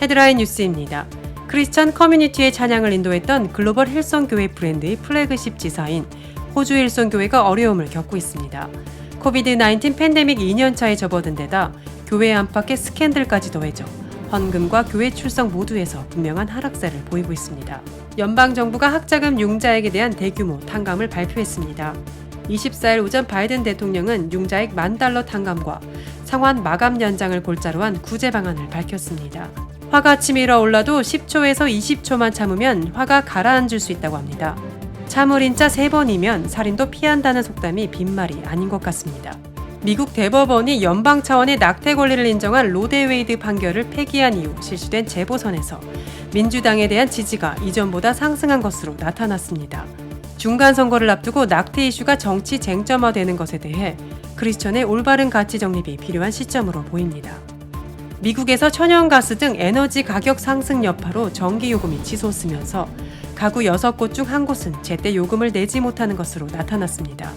헤드라인 뉴스입니다. 크리스천 커뮤니티의 찬양을 인도했던 글로벌 힐송교회 브랜드의 플래그십 지사인 호주 힐송교회가 어려움을 겪고 있습니다. 코비드-19 팬데믹 2년차에 접어든 데다 교회 안팎의 스캔들까지 더해져 헌금과 교회 출석 모두에서 분명한 하락세를 보이고 있습니다. 연방정부가 학자금 융자액에 대한 대규모 탕감을 발표했습니다. 24일 오전 바이든 대통령은 융자액 $10,000 탕감과 상환 마감 연장을 골자로 한 구제 방안을 밝혔습니다. 화가 치밀어 올라도 10초에서 20초만 참으면 화가 가라앉을 수 있다고 합니다. 참을인자 3번이면 살인도 피한다는 속담이 빈말이 아닌 것 같습니다. 미국 대법원이 연방 차원의 낙태 권리를 인정한 로데웨이드 판결을 폐기한 이후 실시된 재보선에서 민주당에 대한 지지가 이전보다 상승한 것으로 나타났습니다. 중간 선거를 앞두고 낙태 이슈가 정치 쟁점화되는 것에 대해 크리스천의 올바른 가치 정립이 필요한 시점으로 보입니다. 미국에서 천연가스 등 에너지 가격 상승 여파로 전기요금이 치솟으면서 가구 6곳 중 1곳은 제때 요금을 내지 못하는 것으로 나타났습니다.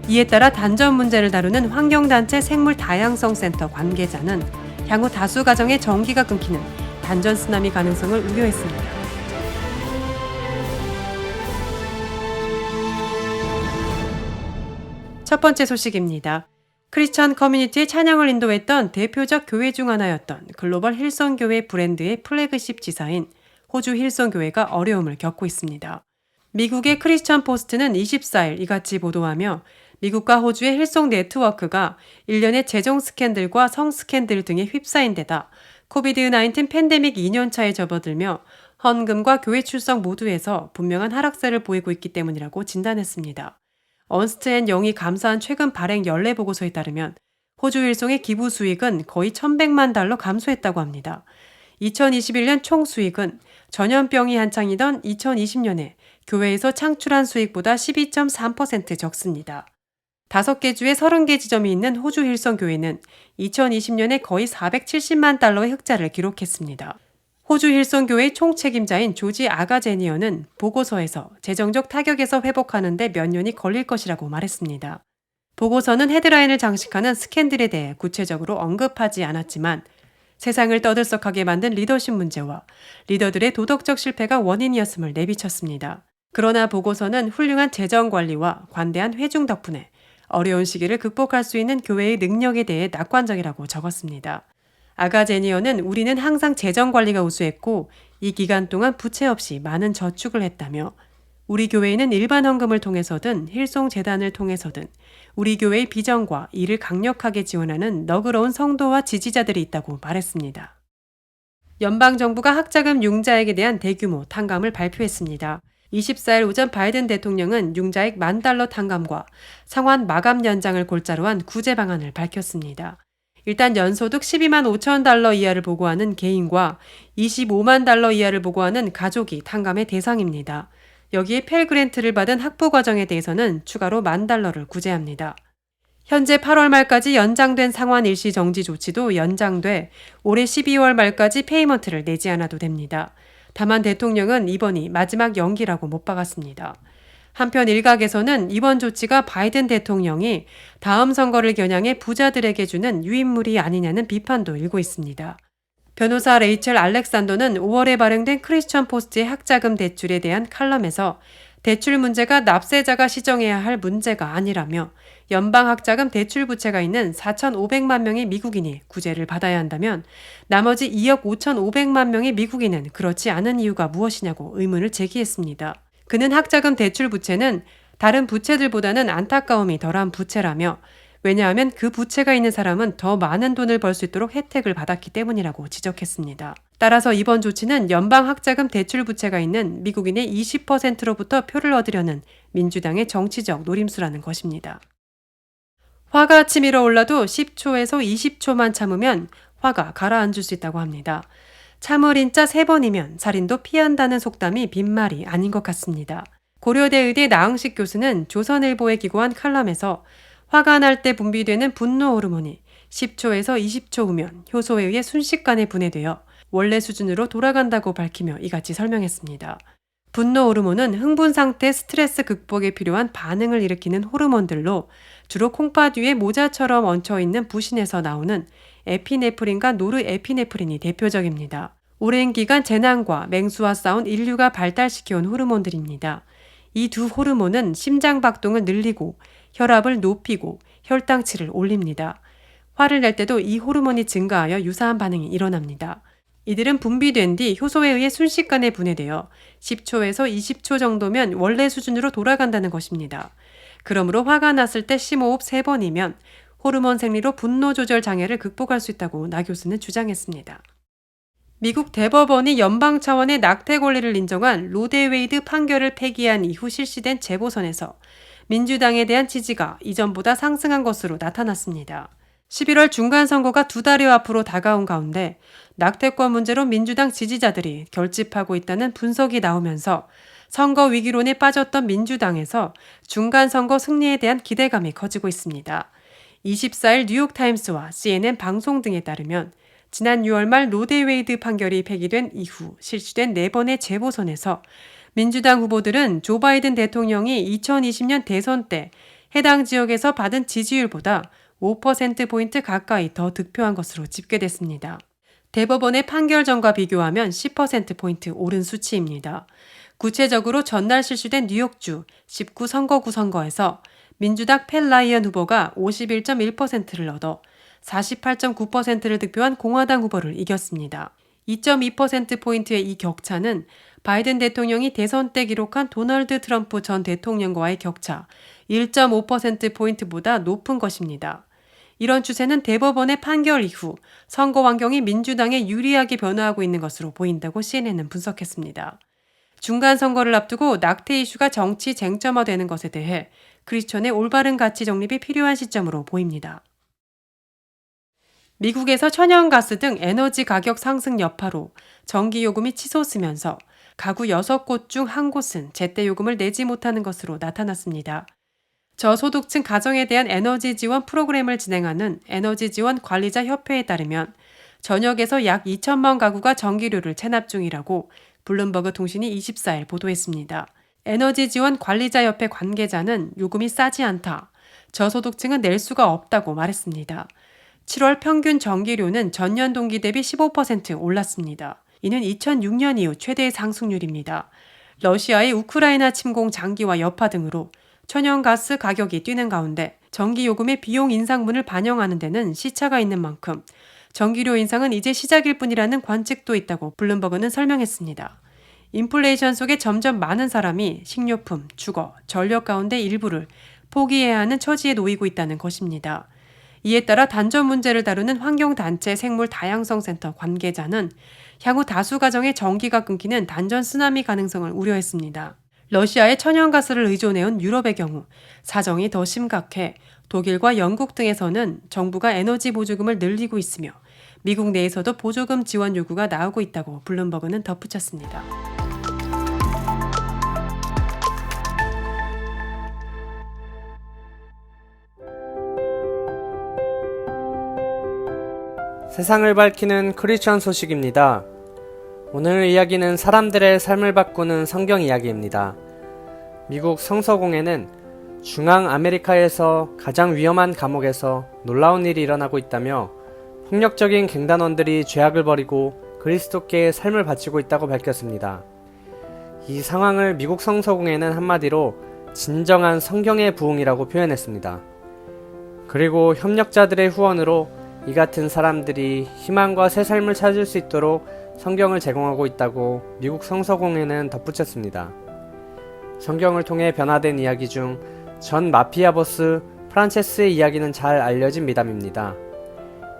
이에 따라 단전 문제를 다루는 환경단체 생물다양성센터 관계자는 향후 다수 가정의 전기가 끊기는 단전 쓰나미 가능성을 우려했습니다. 첫 번째 소식입니다. 크리스천 커뮤니티의 찬양을 인도했던 대표적 교회 중 하나였던 글로벌 힐송교회 브랜드의 플래그십 지사인 호주 힐송교회가 어려움을 겪고 있습니다. 미국의 크리스천 포스트는 24일 이같이 보도하며 미국과 호주의 힐송 네트워크가 일련의 재정 스캔들과 성 스캔들 등에 휩싸인 데다 코비드-19 팬데믹 2년차에 접어들며 헌금과 교회 출석 모두에서 분명한 하락세를 보이고 있기 때문이라고 진단했습니다. 언스트 앤 영이 감사한 최근 발행 연례 보고서에 따르면 호주 힐송의 기부 수익은 거의 $1,100만 감소했다고 합니다. 2021년 총 수익은 전염병이 한창이던 2020년에 교회에서 창출한 수익보다 12.3% 적습니다. 5개 주에 30개 지점이 있는 호주 힐송교회는 2020년에 거의 $470만 흑자를 기록했습니다. 호주 힐송교회 총책임자인 조지 아가제니어는 보고서에서 재정적 타격에서 회복하는 데 몇 년이 걸릴 것이라고 말했습니다. 보고서는 헤드라인을 장식하는 스캔들에 대해 구체적으로 언급하지 않았지만 세상을 떠들썩하게 만든 리더십 문제와 리더들의 도덕적 실패가 원인이었음을 내비쳤습니다. 그러나 보고서는 훌륭한 재정 관리와 관대한 회중 덕분에 어려운 시기를 극복할 수 있는 교회의 능력에 대해 낙관적이라고 적었습니다. 아가제니어는 우리는 항상 재정 관리가 우수했고 이 기간 동안 부채 없이 많은 저축을 했다며 우리 교회는 일반 헌금을 통해서든 힐송 재단을 통해서든 우리 교회의 비전과 이를 강력하게 지원하는 너그러운 성도와 지지자들이 있다고 말했습니다. 연방정부가 학자금 융자액에 대한 대규모 탕감을 발표했습니다. 24일 오전 바이든 대통령은 융자액 $10,000 탕감과 상환 마감 연장을 골자로 한 구제 방안을 밝혔습니다. 일단 연소득 $125,000 이하를 보고하는 개인과 $250,000 이하를 보고하는 가족이 탕감의 대상입니다. 여기에 펠그랜트를 받은 학부 과정에 대해서는 추가로 $10,000를 구제합니다. 현재 8월 말까지 연장된 상환 일시 정지 조치도 연장돼 올해 12월 말까지 페이먼트를 내지 않아도 됩니다. 다만 대통령은 이번이 마지막 연기라고 못 박았습니다. 한편 일각에서는 이번 조치가 바이든 대통령이 다음 선거를 겨냥해 부자들에게 주는 유인물이 아니냐는 비판도 일고 있습니다. 변호사 레이첼 알렉산더는 5월에 발행된 크리스천 포스트의 학자금 대출에 대한 칼럼에서 대출 문제가 납세자가 시정해야 할 문제가 아니라며 연방 학자금 대출 부채가 있는 4,500만 명의 미국인이 구제를 받아야 한다면 나머지 2억 5,500만 명의 미국인은 그렇지 않은 이유가 무엇이냐고 의문을 제기했습니다. 그는 학자금 대출 부채는 다른 부채들보다는 안타까움이 덜한 부채라며 왜냐하면 그 부채가 있는 사람은 더 많은 돈을 벌 수 있도록 혜택을 받았기 때문이라고 지적했습니다. 따라서 이번 조치는 연방 학자금 대출 부채가 있는 미국인의 20%로부터 표를 얻으려는 민주당의 정치적 노림수라는 것입니다. 화가 치밀어 올라도 10초에서 20초만 참으면 화가 가라앉을 수 있다고 합니다. 참을인자 3번이면 살인도 피한다는 속담이 빈말이 아닌 것 같습니다. 고려대 의대 나흥식 교수는 조선일보에 기고한 칼럼에서 화가 날 때 분비되는 분노 호르몬이 10초에서 20초 후면 효소에 의해 순식간에 분해되어 원래 수준으로 돌아간다고 밝히며 이같이 설명했습니다. 분노 호르몬은 흥분 상태 스트레스 극복에 필요한 반응을 일으키는 호르몬들로 주로 콩팥 위에 모자처럼 얹혀있는 부신에서 나오는 에피네프린과 노르에피네프린이 대표적입니다. 오랜 기간 재난과 맹수와 싸운 인류가 발달시켜온 호르몬들입니다. 이 두 호르몬은 심장 박동을 늘리고 혈압을 높이고 혈당치를 올립니다. 화를 낼 때도 이 호르몬이 증가하여 유사한 반응이 일어납니다. 이들은 분비된 뒤 효소에 의해 순식간에 분해되어 10초에서 20초 정도면 원래 수준으로 돌아간다는 것입니다. 그러므로 화가 났을 때 심호흡 3번이면 호르몬 생리로 분노 조절 장애를 극복할 수 있다고 나 교수는 주장했습니다. 미국 대법원이 연방 차원의 낙태 권리를 인정한 로데웨이드 판결을 폐기한 이후 실시된 재보선에서 민주당에 대한 지지가 이전보다 상승한 것으로 나타났습니다. 11월 중간선거가 2달여 앞으로 다가온 가운데 낙태권 문제로 민주당 지지자들이 결집하고 있다는 분석이 나오면서 선거 위기론에 빠졌던 민주당에서 중간선거 승리에 대한 기대감이 커지고 있습니다. 24일 뉴욕타임스와 CNN 방송 등에 따르면 지난 6월 말 로데웨이드 판결이 폐기된 이후 실시된 4번의 재보선에서 민주당 후보들은 조 바이든 대통령이 2020년 대선 때 해당 지역에서 받은 지지율보다 5%포인트 가까이 더 득표한 것으로 집계됐습니다. 대법원의 판결 전과 비교하면 10%포인트 오른 수치입니다. 구체적으로 전날 실시된 뉴욕주 19선거구 선거에서 민주당 팻 라이언 후보가 51.1%를 얻어 48.9%를 득표한 공화당 후보를 이겼습니다. 2.2%포인트의 이 격차는 바이든 대통령이 대선 때 기록한 도널드 트럼프 전 대통령과의 격차 1.5%포인트보다 높은 것입니다. 이런 추세는 대법원의 판결 이후 선거 환경이 민주당에 유리하게 변화하고 있는 것으로 보인다고 CNN은 분석했습니다. 중간 선거를 앞두고 낙태 이슈가 정치 쟁점화되는 것에 대해 크리스천의 올바른 가치 정립이 필요한 시점으로 보입니다. 미국에서 천연가스 등 에너지 가격 상승 여파로 전기요금이 치솟으면서 가구 6곳 중 1곳은 제때 요금을 내지 못하는 것으로 나타났습니다. 저소득층 가정에 대한 에너지 지원 프로그램을 진행하는 에너지 지원 관리자 협회에 따르면 전역에서 약 2천만 가구가 전기료를 체납 중이라고 블룸버그 통신이 24일 보도했습니다. 에너지 지원 관리자 협회 관계자는 요금이 싸지 않다. 저소득층은 낼 수가 없다고 말했습니다. 7월 평균 전기료는 전년 동기 대비 15% 올랐습니다. 이는 2006년 이후 최대의 상승률입니다. 러시아의 우크라이나 침공 장기와 여파 등으로 천연가스 가격이 뛰는 가운데 전기요금의 비용 인상분을 반영하는 데는 시차가 있는 만큼 전기료 인상은 이제 시작일 뿐이라는 관측도 있다고 블룸버그는 설명했습니다. 인플레이션 속에 점점 많은 사람이 식료품, 주거, 전력 가운데 일부를 포기해야 하는 처지에 놓이고 있다는 것입니다. 이에 따라 단전 문제를 다루는 환경단체 생물다양성센터 관계자는 향후 다수 가정의 전기가 끊기는 단전 쓰나미 가능성을 우려했습니다. 러시아의 천연가스를 의존해온 유럽의 경우 사정이 더 심각해 독일과 영국 등에서는 정부가 에너지 보조금을 늘리고 있으며 미국 내에서도 보조금 지원 요구가 나오고 있다고 블룸버그는 덧붙였습니다. 세상을 밝히는 크리스천 소식입니다. 오늘 이야기는 사람들의 삶을 바꾸는 성경 이야기입니다. 미국 성서공회는 중앙 아메리카에서 가장 위험한 감옥에서 놀라운 일이 일어나고 있다며 폭력적인 갱단원들이 죄악을 벌이고 그리스도께의 삶을 바치고 있다고 밝혔습니다. 이 상황을 미국 성서공회는 한마디로 진정한 성경의 부흥이라고 표현했습니다. 그리고 협력자들의 후원으로 이 같은 사람들이 희망과 새 삶을 찾을 수 있도록 성경을 제공하고 있다고 미국 성서공회는 덧붙였습니다. 성경을 통해 변화된 이야기 중 전 마피아 보스 프란체스의 이야기는 잘 알려진 미담입니다.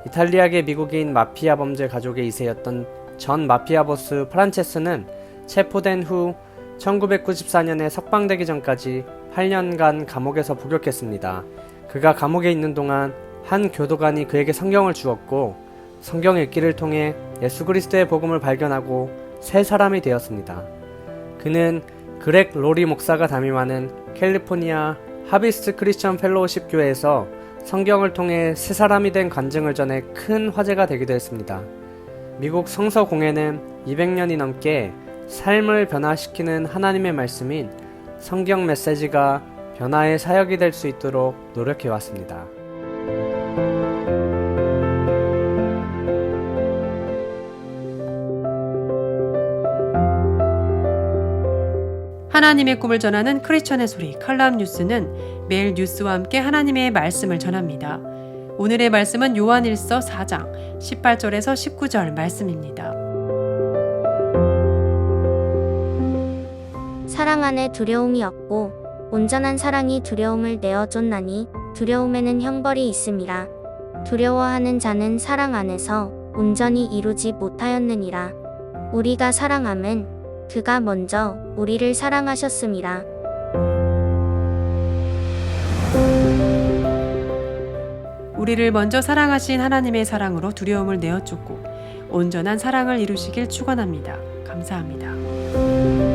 이탈리아계 미국인 마피아 범죄 가족의 2세였던 전 마피아 보스 프란체스는 체포된 후 1994년에 석방되기 전까지 8년간 감옥에서 복역했습니다. 그가 감옥에 있는 동안 한 교도관이 그에게 성경을 주었고 성경 읽기를 통해 예수 그리스도의 복음을 발견하고 새 사람이 되었습니다. 그는 그렉 로리 목사가 담임하는 캘리포니아 하비스트 크리스천 펠로우십 교회에서 성경을 통해 새 사람이 된 간증을 전해 큰 화제가 되기도 했습니다. 미국 성서공회는 200년이 넘게 삶을 변화시키는 하나님의 말씀인 성경 메시지가 변화의 사역이 될 수 있도록 노력해왔습니다. 하나님의 꿈을 전하는 크리스천의 소리 칼럼 뉴스는 매일 뉴스와 함께 하나님의 말씀을 전합니다. 오늘의 말씀은 요한일서 4장 18절에서 19절 말씀입니다. 사랑 안에 두려움이 없고 온전한 사랑이 두려움을 내어쫓나니 두려움에는 형벌이 있음이라. 두려워하는 자는 사랑 안에서 온전히 이루지 못하였느니라. 우리가 사랑함은 그가 먼저 우리를 사랑하셨음이라. 우리를 먼저 사랑하신 하나님의 사랑으로 두려움을 내어쫓고 온전한 사랑을 이루시길 축원합니다. 감사합니다.